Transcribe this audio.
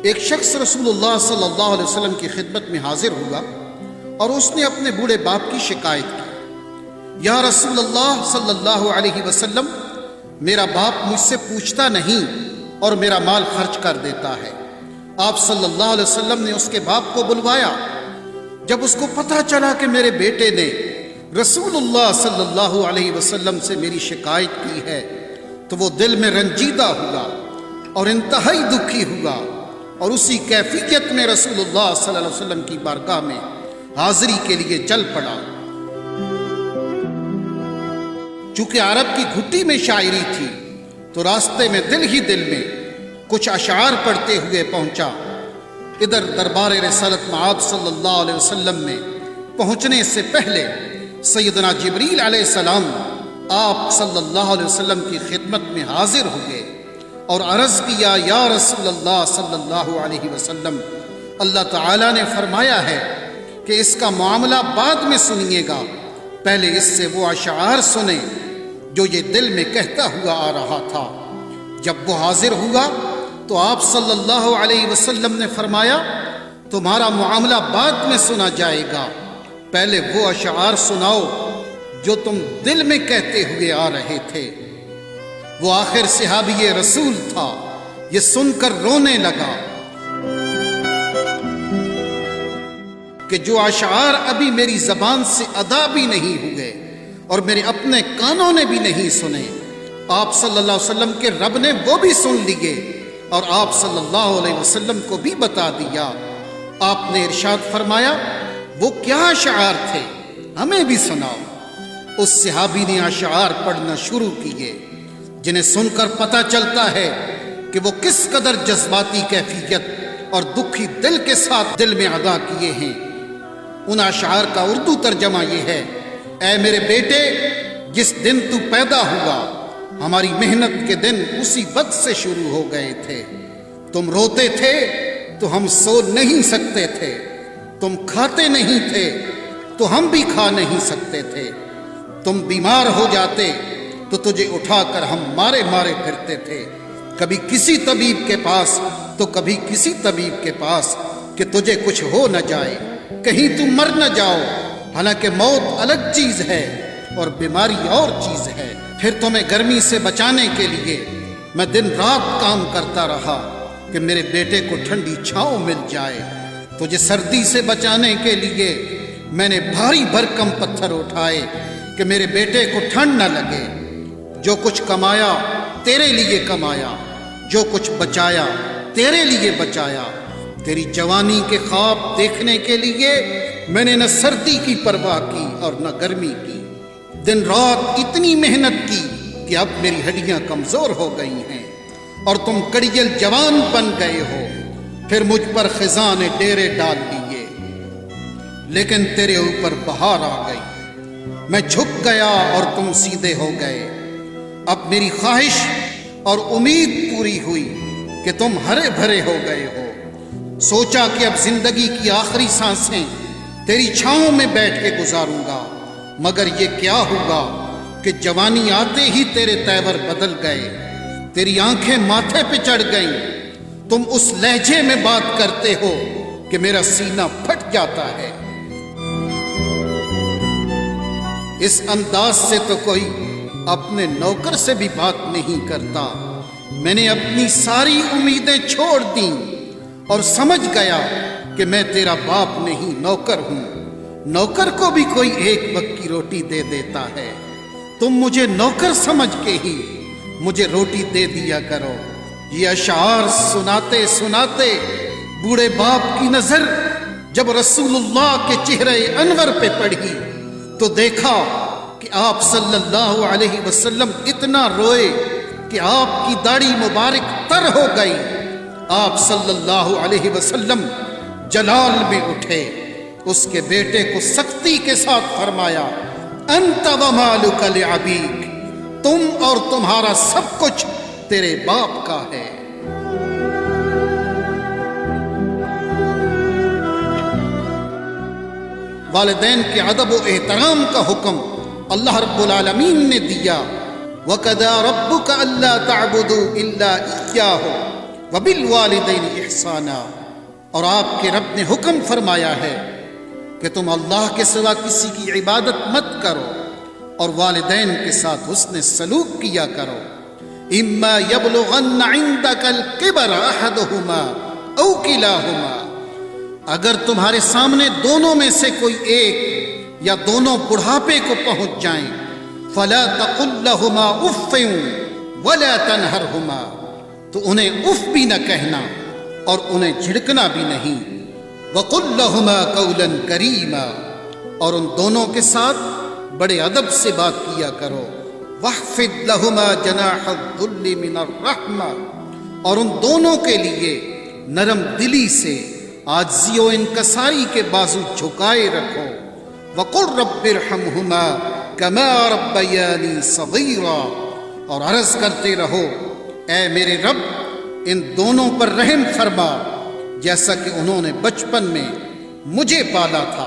ایک شخص رسول اللہ صلی اللہ علیہ وسلم کی خدمت میں حاضر ہوا اور اس نے اپنے بوڑھے باپ کی شکایت کی، یا رسول اللہ صلی اللہ علیہ وسلم، میرا باپ مجھ سے پوچھتا نہیں اور میرا مال خرچ کر دیتا ہے۔ آپ صلی اللہ علیہ وسلم نے اس کے باپ کو بلوایا۔ جب اس کو پتہ چلا کہ میرے بیٹے نے رسول اللہ صلی اللہ علیہ وسلم سے میری شکایت کی ہے تو وہ دل میں رنجیدہ ہوا اور انتہائی دکھی ہوا، اور اسی کیفیت میں رسول اللہ صلی اللہ علیہ وسلم کی بارگاہ میں حاضری کے لیے چل پڑا۔ چونکہ عرب کی گھٹی میں شاعری تھی تو راستے میں دل ہی دل میں کچھ اشعار پڑھتے ہوئے پہنچا۔ ادھر دربار رسالت معاب صلی اللہ علیہ وسلم میں پہنچنے سے پہلے سیدنا جبریل علیہ السلام آپ صلی اللہ علیہ وسلم کی خدمت میں حاضر ہوئے اور عرض کیا، یا رسول اللہ صلی اللہ علیہ وسلم، اللہ تعالیٰ نے فرمایا ہے کہ اس کا معاملہ بعد میں سنیے گا، پہلے اس سے وہ اشعار سنیں جو یہ دل میں کہتا ہوا آ رہا تھا۔ جب وہ حاضر ہوا تو آپ صلی اللہ علیہ وسلم نے فرمایا، تمہارا معاملہ بعد میں سنا جائے گا، پہلے وہ اشعار سناؤ جو تم دل میں کہتے ہوئے آ رہے تھے۔ وہ آخر صحابی رسول تھا، یہ سن کر رونے لگا کہ جو اشعار ابھی میری زبان سے ادا بھی نہیں ہوئے اور میرے اپنے کانوں نے بھی نہیں سنے، آپ صلی اللہ علیہ وسلم کے رب نے وہ بھی سن لیے اور آپ صلی اللہ علیہ وسلم کو بھی بتا دیا۔ آپ نے ارشاد فرمایا، وہ کیا اشعار تھے، ہمیں بھی سناؤ۔ اس صحابی نے اشعار پڑھنا شروع کیے جنہیں سن کر پتہ چلتا ہے کہ وہ کس قدر جذباتی کیفیت اور دکھی دل کے ساتھ دل میں ادا کیے ہیں۔ ان اشعار کا اردو ترجمہ یہ ہے، اے میرے بیٹے، جس دن تو پیدا ہوا ہماری محنت کے دن اسی وقت سے شروع ہو گئے تھے۔ تم روتے تھے تو ہم سو نہیں سکتے تھے، تم کھاتے نہیں تھے تو ہم بھی کھا نہیں سکتے تھے، تم بیمار ہو جاتے تو تجھے اٹھا کر ہم مارے مارے پھرتے تھے، کبھی کسی طبیب کے پاس تو کبھی کسی طبیب کے پاس کہ تجھے کچھ ہو نہ جائے، کہیں تم مر نہ جاؤ، حالانکہ موت الگ چیز ہے اور بیماری اور چیز ہے۔ پھر تمہیں گرمی سے بچانے کے لیے میں دن رات کام کرتا رہا کہ میرے بیٹے کو ٹھنڈی چھاؤں مل جائے، تجھے سردی سے بچانے کے لیے میں نے بھاری بھرکم پتھر اٹھائے کہ میرے بیٹے کو ٹھنڈ نہ لگے۔ جو کچھ کمایا تیرے لیے کمایا، جو کچھ بچایا تیرے لیے بچایا، تیری جوانی کے خواب دیکھنے کے لیے میں نے نہ سردی کی پرواہ کی اور نہ گرمی کی، دن رات اتنی محنت کی کہ اب میری ہڈیاں کمزور ہو گئی ہیں اور تم کڑیل جوان بن گئے ہو۔ پھر مجھ پر خزاں نے ڈیرے ڈال لیے، لیکن تیرے اوپر بہار آ گئی، میں جھک گیا اور تم سیدھے ہو گئے۔ اب میری خواہش اور امید پوری ہوئی کہ تم ہرے بھرے ہو گئے ہو۔ سوچا کہ اب زندگی کی آخری سانسیں تیری چھاؤں میں بیٹھ کے گزاروں گا، مگر یہ کیا ہوگا کہ جوانی آتے ہی تیرے تیور بدل گئے، تیری آنکھیں ماتھے پہ چڑھ گئیں، تم اس لہجے میں بات کرتے ہو کہ میرا سینہ پھٹ جاتا ہے۔ اس انداز سے تو کوئی اپنے نوکر سے بھی بات نہیں کرتا۔ میں نے اپنی ساری امیدیں چھوڑ دیں اور سمجھ گیا کہ میں تیرا باپ نہیں، نوکر ہوں۔ نوکر کو بھی کوئی ایک وقت کی روٹی دے دیتا ہے، تم مجھے نوکر سمجھ کے ہی مجھے روٹی دے دیا کرو۔ یہ اشعار سناتے سناتے بوڑھے باپ کی نظر جب رسول اللہ کے چہرے انور پہ پڑی تو دیکھا کہ آپ صلی اللہ علیہ وسلم اتنا روئے کہ آپ کی داڑھی مبارک تر ہو گئی۔ آپ صلی اللہ علیہ وسلم جلال میں اٹھے، اس کے بیٹے کو سختی کے ساتھ فرمایا، انت ومالک لابیک، تم اور تمہارا سب کچھ تیرے باپ کا ہے۔ والدین کے ادب و احترام کا حکم اللہ رب العالمین نے دیا، وَقَضَىٰ رَبُّكَ أَلَّا تَعْبُدُوا إِلَّا إِيَّاهُ وبالوالدین احسانا، اور آپ کے رب نے حکم فرمایا ہے کہ تم اللہ کے سوا کسی کی عبادت مت کرو اور والدین کے ساتھ حسن سلوک کیا کرو۔ اما یبلغن عندک الکبر احدہما او کلاہما، اگر تمہارے سامنے دونوں میں سے کوئی ایک یا دونوں بڑھاپے کو پہنچ جائیں، فلا تقل لہما اف ولا تنہرہما، تو انہیں اف بھی نہ کہنا اور انہیں جھڑکنا بھی نہیں۔ وقل لہما قولا کریما، اور ان دونوں کے ساتھ بڑے ادب سے بات کیا کرو۔ واخفض لہما جناح الذل من الرحمہ، اور ان دونوں کے لیے نرم دلی سے عاجزی و انکساری کے بازو جھکائے رکھو۔ وقل رب ارحمہما کما ربیانی صغیرا، اور عرض کرتے رہو اے میرے رب ان دونوں پر رحم فرما جیسا کہ انہوں نے بچپن میں مجھے پالا تھا۔